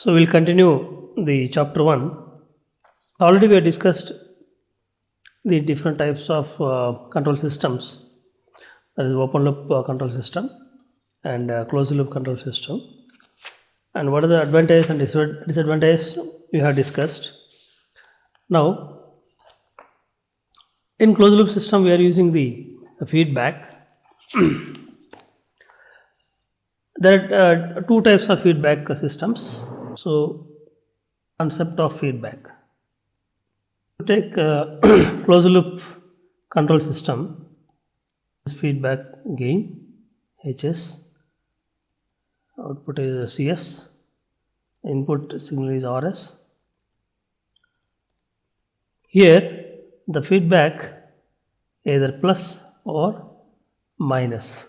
So we'll continue the chapter 1. Already we have discussed the different types of control systems. That is open loop control system and closed loop control system. And what are the advantages and disadvantages we have discussed. Now, in closed loop system we are using the feedback. There are two types of feedback systems. So, concept of feedback. To take closed loop control system, this feedback gain Hs, output is Cs, input signal is Rs. Here the feedback either plus or minus.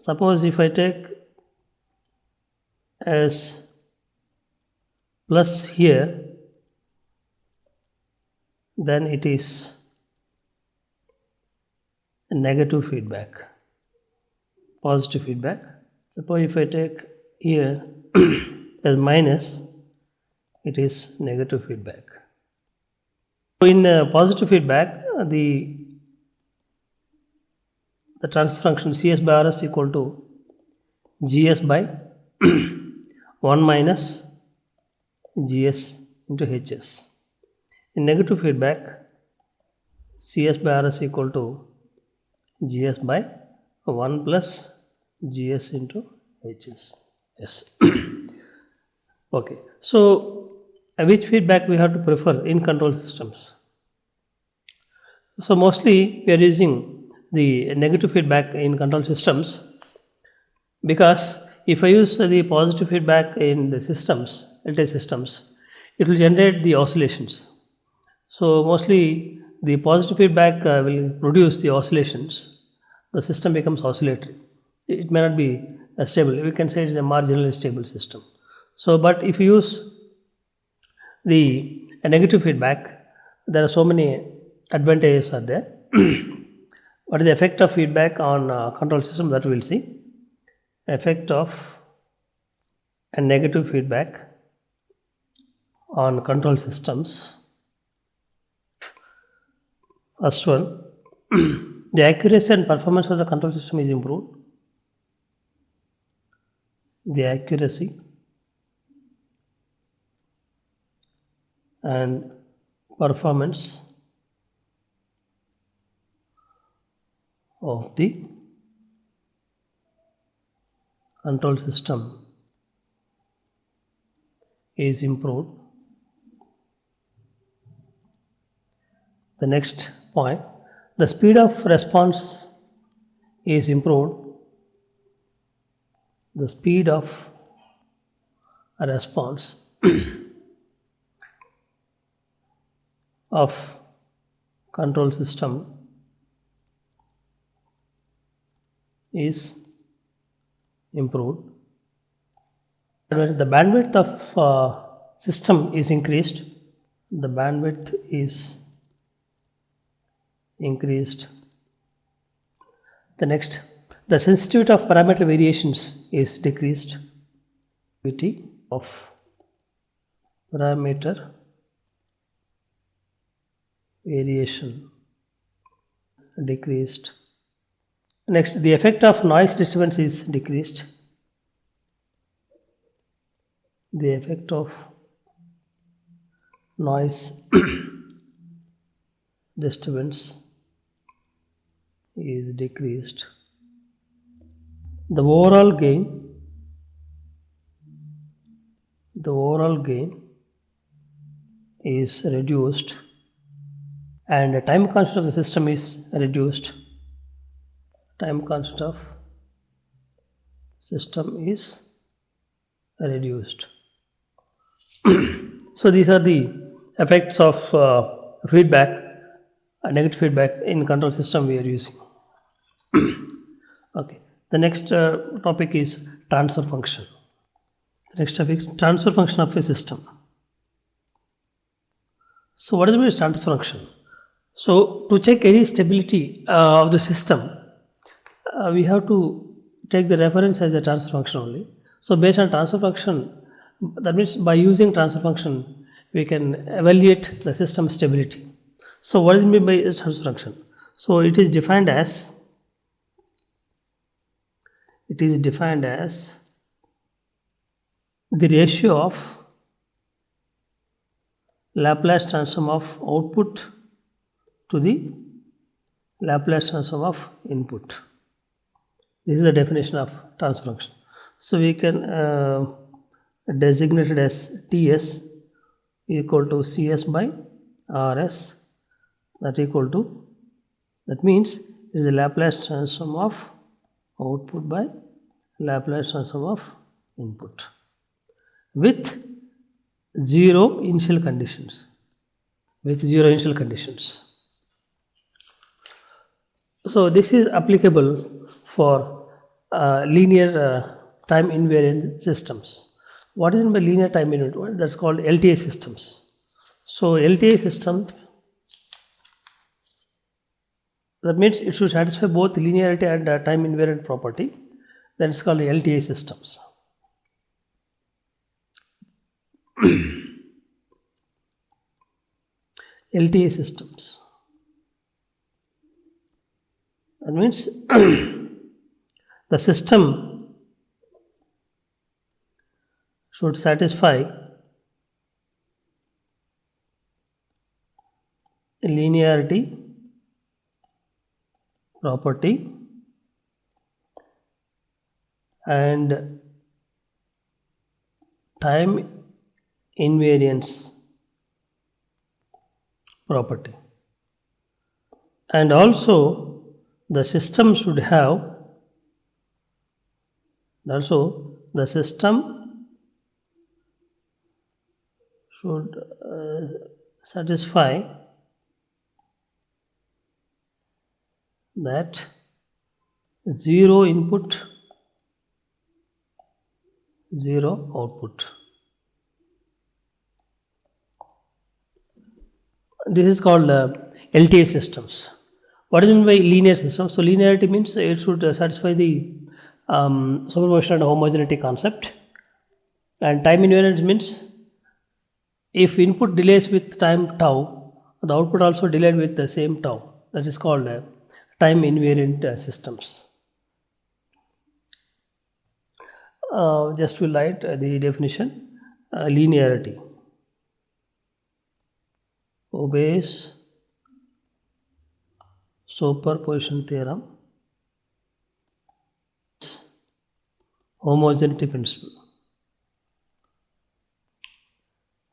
Suppose if I take as plus here, then it is a negative feedback. Positive feedback. Suppose if I take here as minus, it is negative feedback. So in positive feedback, the transfer function Cs by Rs equal to Gs by 1 minus Gs into Hs. In negative feedback, Cs by Rs equal to Gs by 1 plus Gs into Hs. Yes. Okay. So, which feedback we have to prefer in control systems? So, mostly we are using the negative feedback in control systems, because if I use the positive feedback in the systems, LTI systems, it will generate the oscillations. So mostly the positive feedback will produce the oscillations. The system becomes oscillatory. It may not be stable. We can say it is a marginally stable system. So, but if you use the negative feedback, there are so many advantages are there. What is the effect of feedback on control system, that we will see. Effect of a negative feedback on control systems. First one, the accuracy and performance of the control system is improved. The accuracy and performance of the control system is improved. The next point, the speed of response is improved. The speed of a response of control system is improved. The bandwidth of system is increased. The bandwidth is increased. The next, the sensitivity of parameter variations is decreased. Sensitivity of parameter variation decreased. Next, the effect of noise disturbance is decreased. The effect of noise disturbance is decreased. The overall gain is reduced, and the time constant of the system is reduced. Time constant of system is reduced. So these are the effects of feedback, negative feedback in control system we are using. Okay. The next topic is transfer function. The next topic is transfer function of a system. So what is the transfer function? So to check any stability of the system, we have to take the reference as a transfer function only. So based on transfer function, that means by using transfer function, we can evaluate the system stability. So what is meant by transfer function? So it is defined as the ratio of Laplace transform of output to the Laplace transform of input. This is the definition of transfer function. So we can designate it as Ts equal to Cs by Rs, that means it is the Laplace transform of output by Laplace transform of input with zero initial conditions. So this is applicable for linear time invariant systems. What is meant by linear time invariant? That's called LTA systems. So LTA system, that means it should satisfy both linearity and time invariant property. That is called LTA systems. LTA systems. That means the system should satisfy linearity property and time invariance property, and also the system should have satisfy that zero input, zero output. This is called LTA systems. What is meant by linear system? So linearity means it should satisfy the superposition and homogeneity concept, and time invariance means if input delays with time tau, the output also delayed with the same tau. That is called time invariant systems. Just will write the definition. Linearity obeys superposition theorem, homogeneity principle.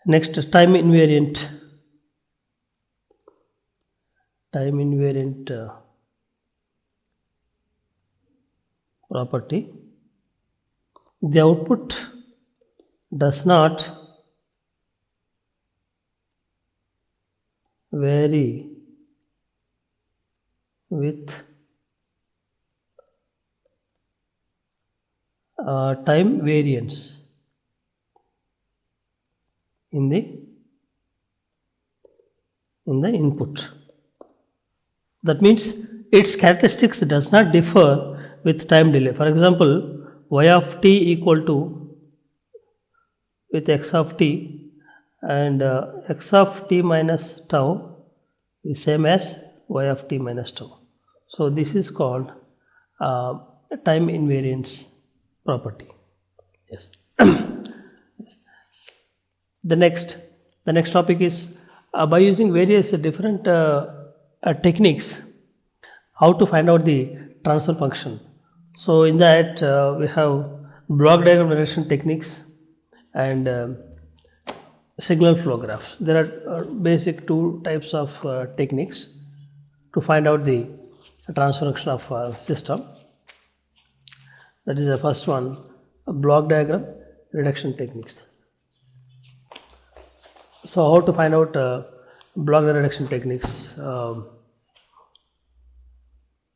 Next, time invariant property. The output does not vary with time variance in the input. That means its characteristics does not differ with time delay. For example, y of t equal to with x of t, and x of t minus tau is same as y of t minus tau. So this is called time invariance property. Yes. The next topic is by using various different techniques, how to find out the transfer function. So in that we have block diagram generation techniques and signal flow graphs. There are basic two types of techniques to find out the transfer function of system. That is the first one, block diagram reduction techniques. So how to find out block diagram reduction techniques,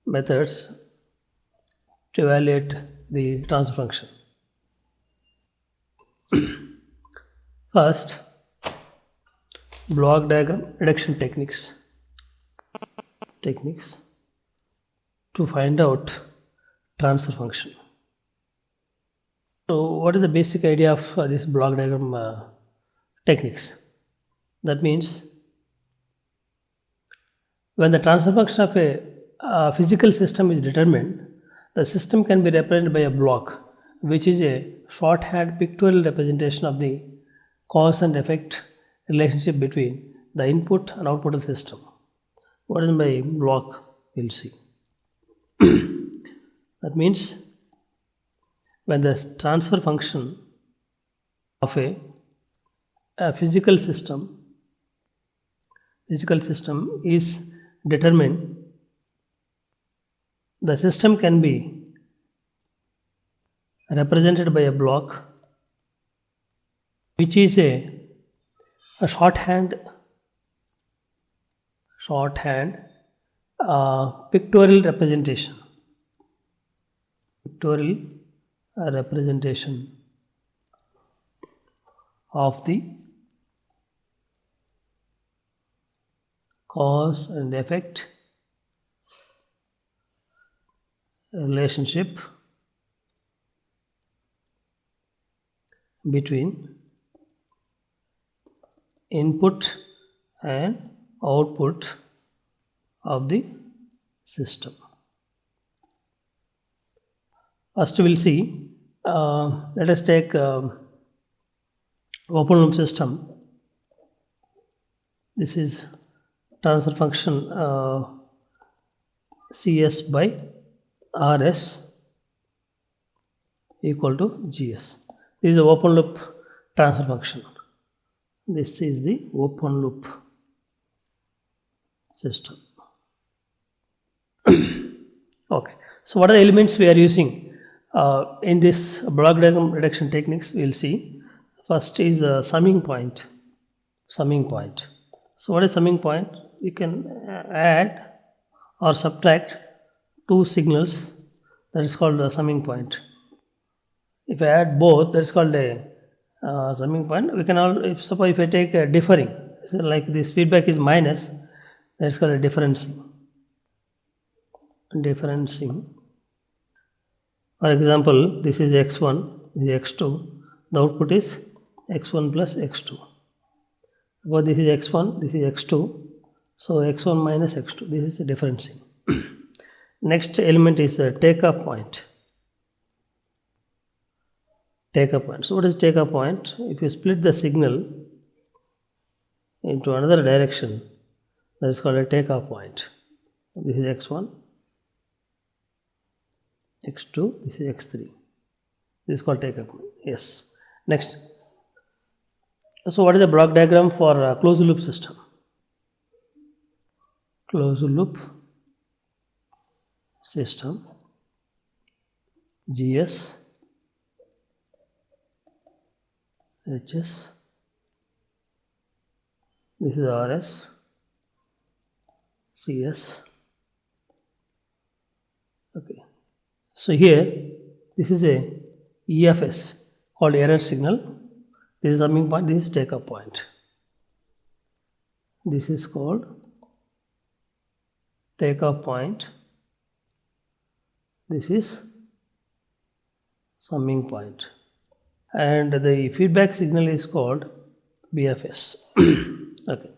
methods to evaluate the transfer function. First, block diagram reduction techniques to find out transfer function. So what is the basic idea of this block diagram techniques? That means when the transfer function of a physical system is determined, the system can be represented by a block, which is a shorthand pictorial representation of the cause and effect relationship between the input and output of the system. What is by block? We'll see. That means when the transfer function of a physical system is determined, the system can be represented by a block, which is a shorthand pictorial representation of the cause and effect relationship between input and output of the system. First we'll see, let us take open loop system. This is transfer function Cs by Rs equal to Gs. This is the open loop transfer function. This is the open loop system. Okay, so what are the elements we are using in this block diagram reduction techniques? We will see. First is a summing point. So what is summing point? We can add or subtract two signals, that is called a summing point. If I add both, that is called a summing point. We can all, if suppose if I take a differing, so like this feedback is minus, that is called a differencing. For example, this is x1, this is x2, the output is x1 plus x2. Suppose this is x1, this is x2, so x1 minus x2, this is a differencing. Next element is a take-off point. So what is take-off point? If you split the signal into another direction, that is called a take-off point. This is x1, x2, this is x3. This is called take-off point. Yes. Next. So what is the block diagram for a closed loop system? Closed loop system, GS, HS, this is RS, CS. Okay, so here this is a EFS called error signal. This is summing point, this is take-off point. This is called take-off point. This is summing point. And the feedback signal is called BFS. Okay.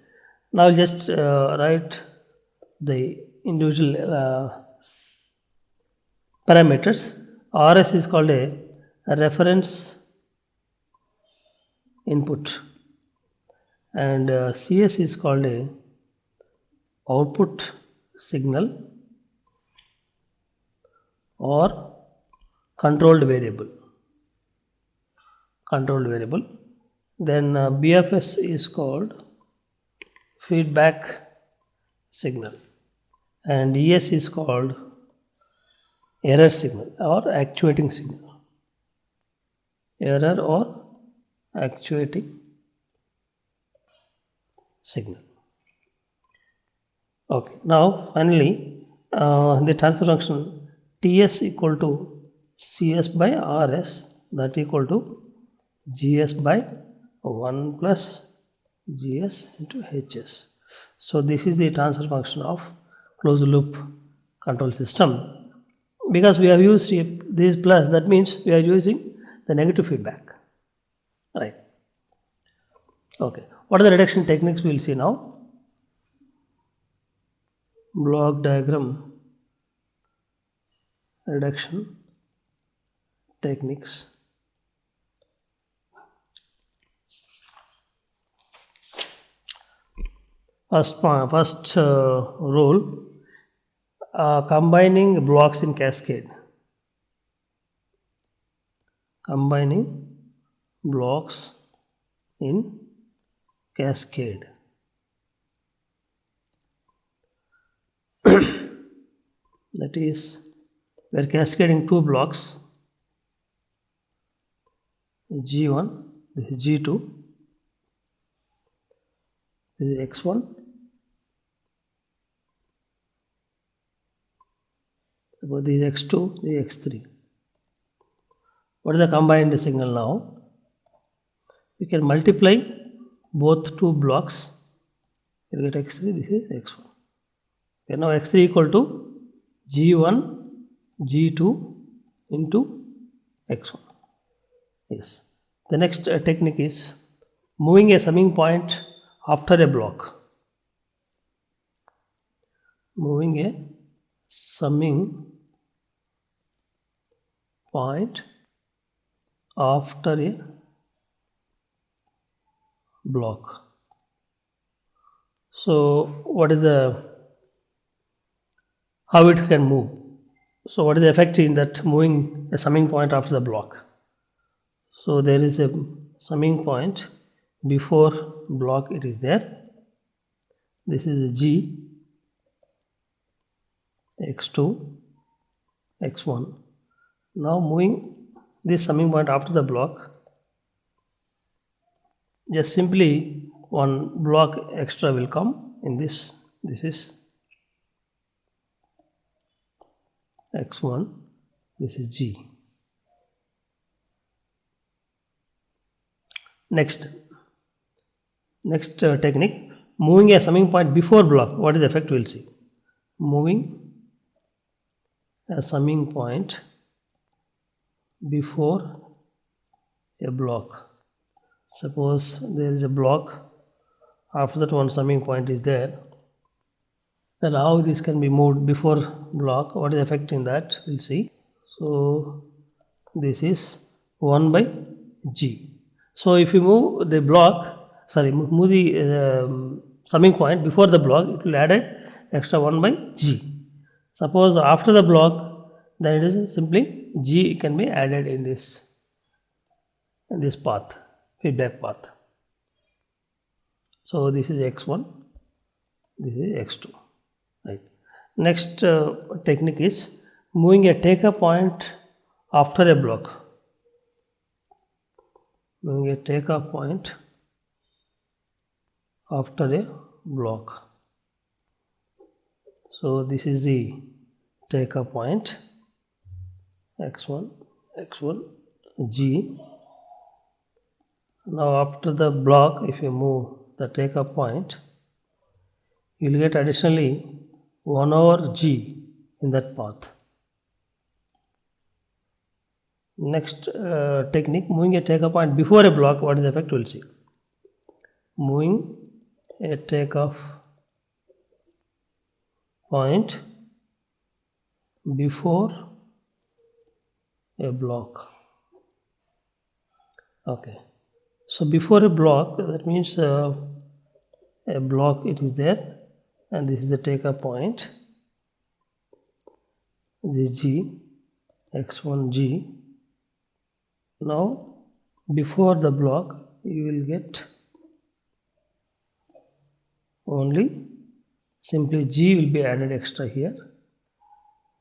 Now I'll just write the individual parameters. RS is called a reference input, and CS is called a output signal or controlled variable. Then BFS is called feedback signal, and ES is called error signal or actuating signal. Error or actuating signal. Okay, now finally the transfer function TS equal to CS by RS, that equal to GS by 1 plus GS into HS. So this is the transfer function of closed loop control system. Because we have used this plus, that means we are using the negative feedback. Right. Okay. What are the reduction techniques we'll see now? Block diagram reduction techniques. First rule, combining blocks in cascade. Combining blocks in cascade. That is, we are cascading two blocks, G1, this is G2, this is X1. Suppose this is X2, this is X3. What is the combined signal now? We can multiply both two blocks. You get X3, this is X1. Okay, now X3 equal to G1, G2 into X1. Yes. The next technique is moving a summing point after a block. Moving a summing point after a block. So what is how it can move? So what is the effect in that moving a summing point after the block? So there is a summing point before block, it is there. This is a G, X2, X1. Now moving this summing point after the block, just simply one block extra will come in this. This is X1, this is G. Next technique, moving a summing point before block. What is the effect? We'll see. Moving a summing point before a block. Suppose there is a block, after that one summing point is there. Then how this can be moved before block? What is the effect in that? We'll see. So this is 1 by G. So if you move the block, move the summing point before the block, it will add an extra 1 by G. Suppose after the block, then it is simply G can be added in this path, feedback path. So this is X1, this is X2. Right. Next technique is moving a take-up point after a block. Moving a take-up point after a block. So this is the take-up point, X1, G. Now after the block, if you move the take-up point, you will get additionally 1 over G in that path. Next technique, moving a take-up point before a block. What is the effect? We'll see. Moving a take-off point before a block. Okay. So before a block, that means a block it is there, and this is the take-up point. This is G, X1, G. Now before the block, you will get only simply G will be added extra here.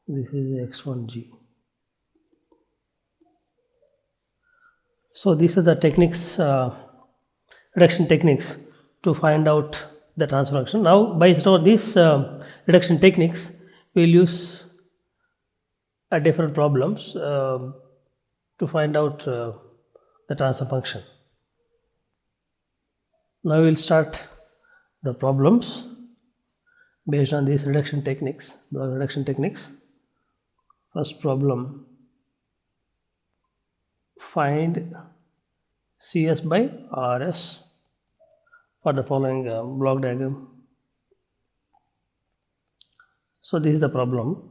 This is X1G. So these are the techniques, reduction techniques to find out the transfer function. Now by these reduction techniques, we will use different problems to find out the transfer function. Now we will start the problems based on these reduction techniques, block reduction techniques. First problem, find CS by RS for the following block diagram. So this is the problem.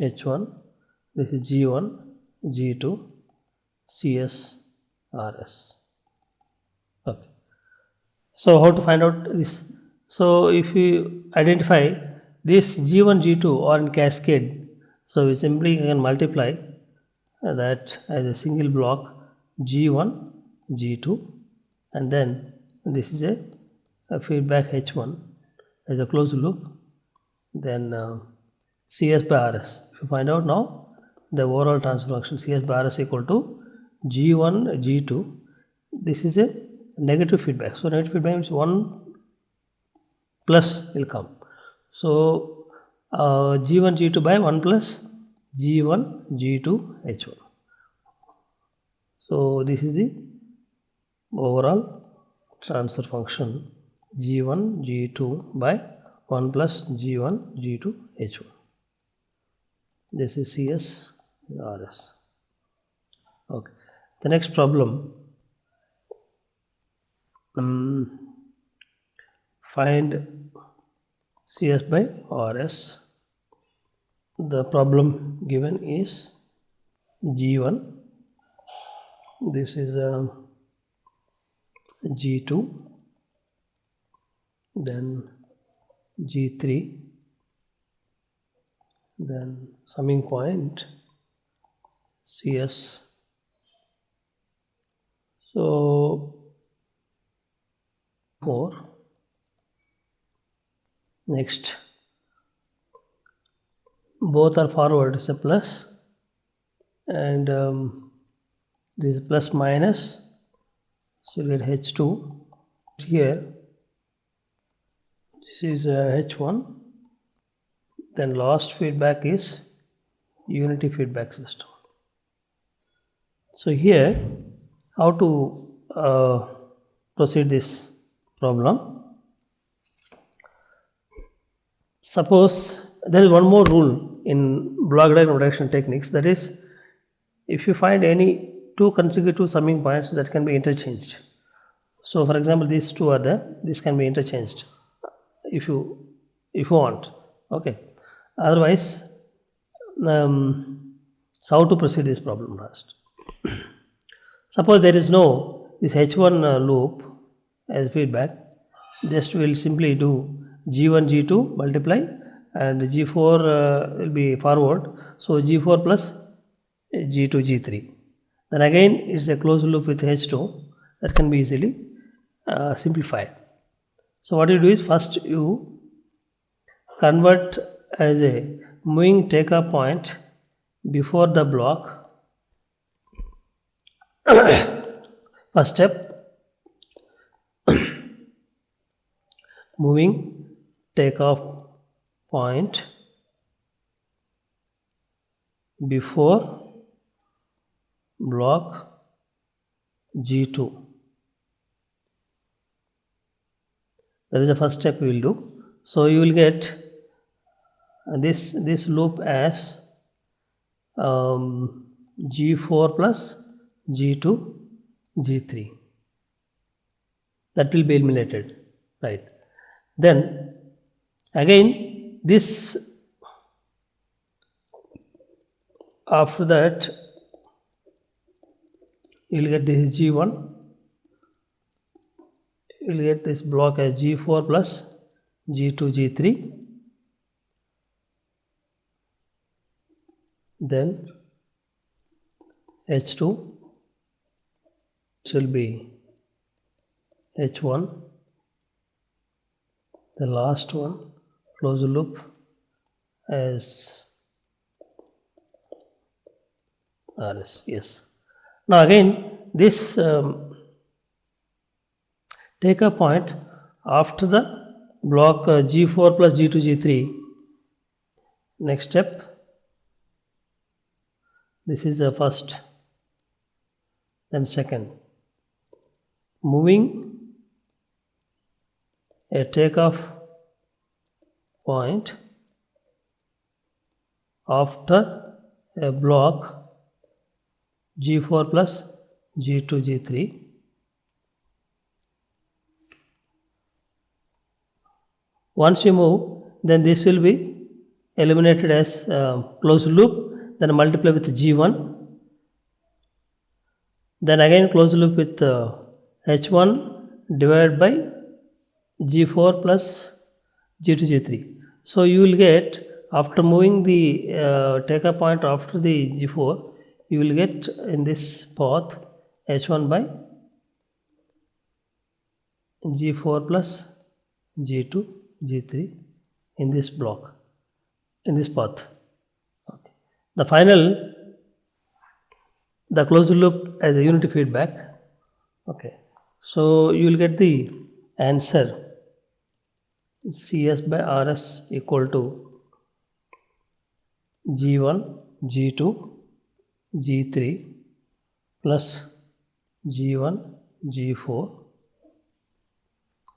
H1, this is G1, G2, CS, RS. Okay. So how to find out this? So if you identify this G1, G2 are in cascade, so we simply can multiply that as a single block G1, G2, and then this is a feedback H1 as a closed loop, then CS by RS. If you find out now the overall transfer function CS by RS equal to G1, G2, this is a negative feedback. So negative feedback means 1 plus will come. So G1, G2 by 1 plus G1, G2, H1. So this is the overall transfer function G1, G2 by 1 plus G1, G2, H1. This is CS, RS. Okay. The next problem, find CS by RS. The problem given is G1, this is G2, then G3, then summing point CS. So 4. Next, both are forward, it's a plus, and this is plus minus, so you get H2 here. This is H1, then last feedback is unity feedback system. So here, how to proceed this problem? Suppose there is one more rule in block diagram reduction techniques, that is, if you find any two consecutive summing points that can be interchanged. So for example, these two are there, this can be interchanged if you want. Okay. Otherwise, so how to proceed this problem first? Suppose there is no this H1 loop as feedback, just we will simply do G1, G2 multiply, and G4 will be forward, so G4 plus G2, G3. Then again it's a closed loop with H2 that can be easily simplified. So what you do is, first you convert as a moving takeoff point before the block. First step, moving takeoff point before block G2. That is the first step we will do. So you will get this loop as G4 plus G2, G3. That will be eliminated, right? Then again this, after that you will get this G1, you will get this block as G4 plus G2, G3. Then H2, this will be H1, the last one, close the loop as RS. Yes. Now again this takeoff point after the block G4 plus G2, G3. Next step, this is the first, then second, moving a takeoff point after a block G4 plus G2 G3. Once you move, then this will be eliminated as closed loop, then multiply with G1, then again closed loop with H1 divided by G4 plus G2 G3. So you will get, after moving the take a point after the G4, you will get in this path H1 by G4 plus G2 G3 in this block, in this path. Okay. The final, the closed loop as a unity feedback. Okay, so you will get the answer Cs by Rs equal to G1 G2 G3 plus G1 G4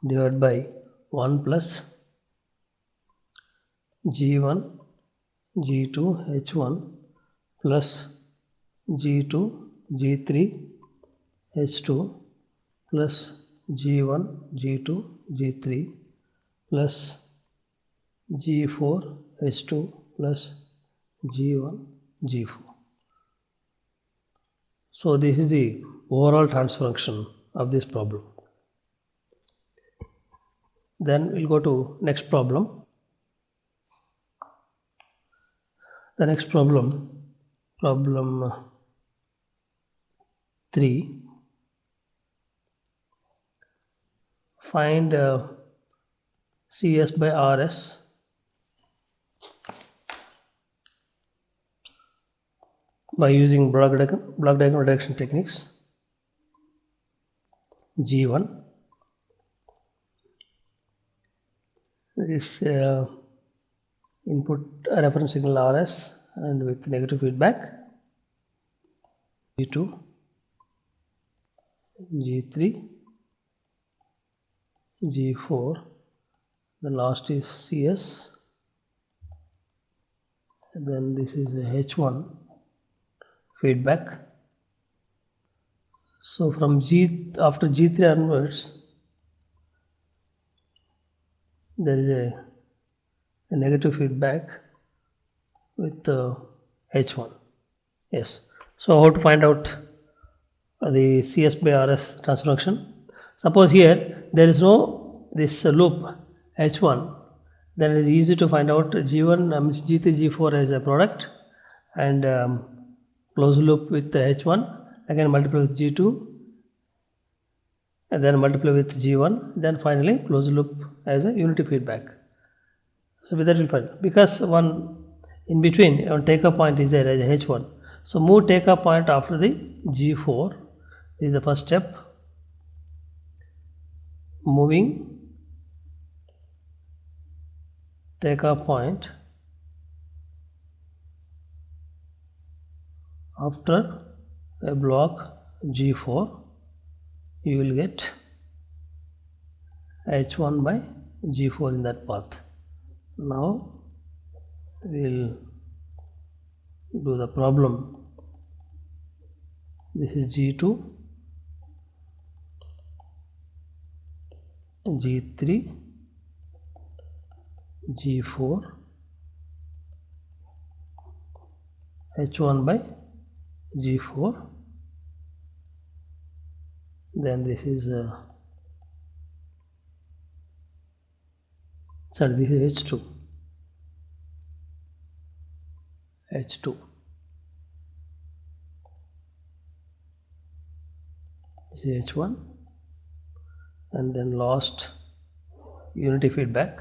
divided by 1 plus G1 G2 H1 plus G2 G3 H2 plus G1 G2 G3 plus G4 H2 plus G1 G4. So this is the overall transfer function of this problem. Then we'll go to next problem. The next problem, problem 3. Find Cs by Rs by using block diagram reduction techniques. G1 is input reference signal Rs and with negative feedback. G2, G3, G4, the last is Cs, and then this is a H1 feedback. So from after G3 onwards, there is a negative feedback with H1. Yes. So how to find out the Cs by Rs transfer function? Suppose here there is no this loop H1, then it is easy to find out G1 means G3 G4 as a product, and closed loop with H1, again multiply with G2, and then multiply with G1, then finally closed loop as a unity feedback. So with that we'll find, because one in between on take up point is there as a H1. So move take up point after the G4. This is the first step. Moving take up point after a block G4, you will get H1 by G4 in that path. Now we'll do the problem. This is G2, G3, G4, H1 by G4, then this is this is H2, this is H1, and then last unity feedback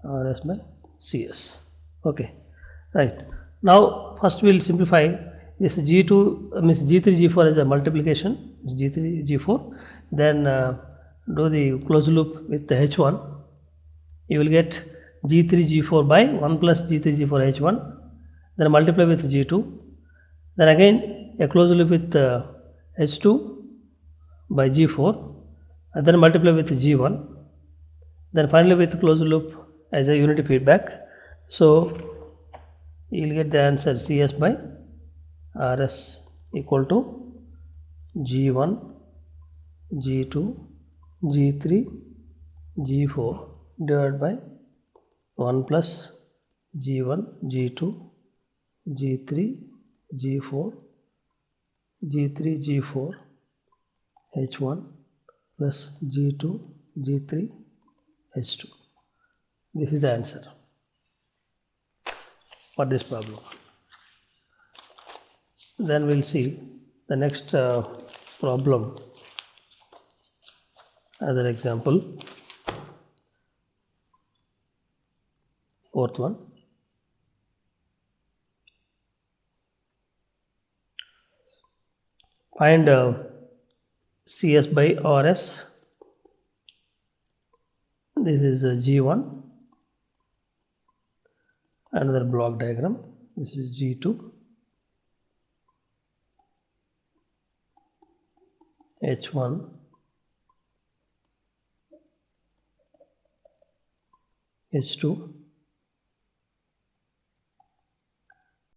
Rs by Cs. Okay, right. Now first we will simplify this G2 means G3 G4 as a multiplication, G3 G4, then do the closed loop with the H1. You will get G3 G4 by 1 plus G3 G4 H1, then multiply with G2, then again a closed loop with H2 by G4, and then multiply with G1, then finally with closed loop as a unity feedback. So you'll get the answer CS by RS equal to G1, G2, G3, G4 divided by 1 plus G1, G2, G3, G4, G3, G4, H1 plus G2, G3, H2. This is the answer for this problem. Then we'll see the next problem. Another example, fourth one. Find CS by RS. This is G1. Another block diagram. This is G2, H1, H2,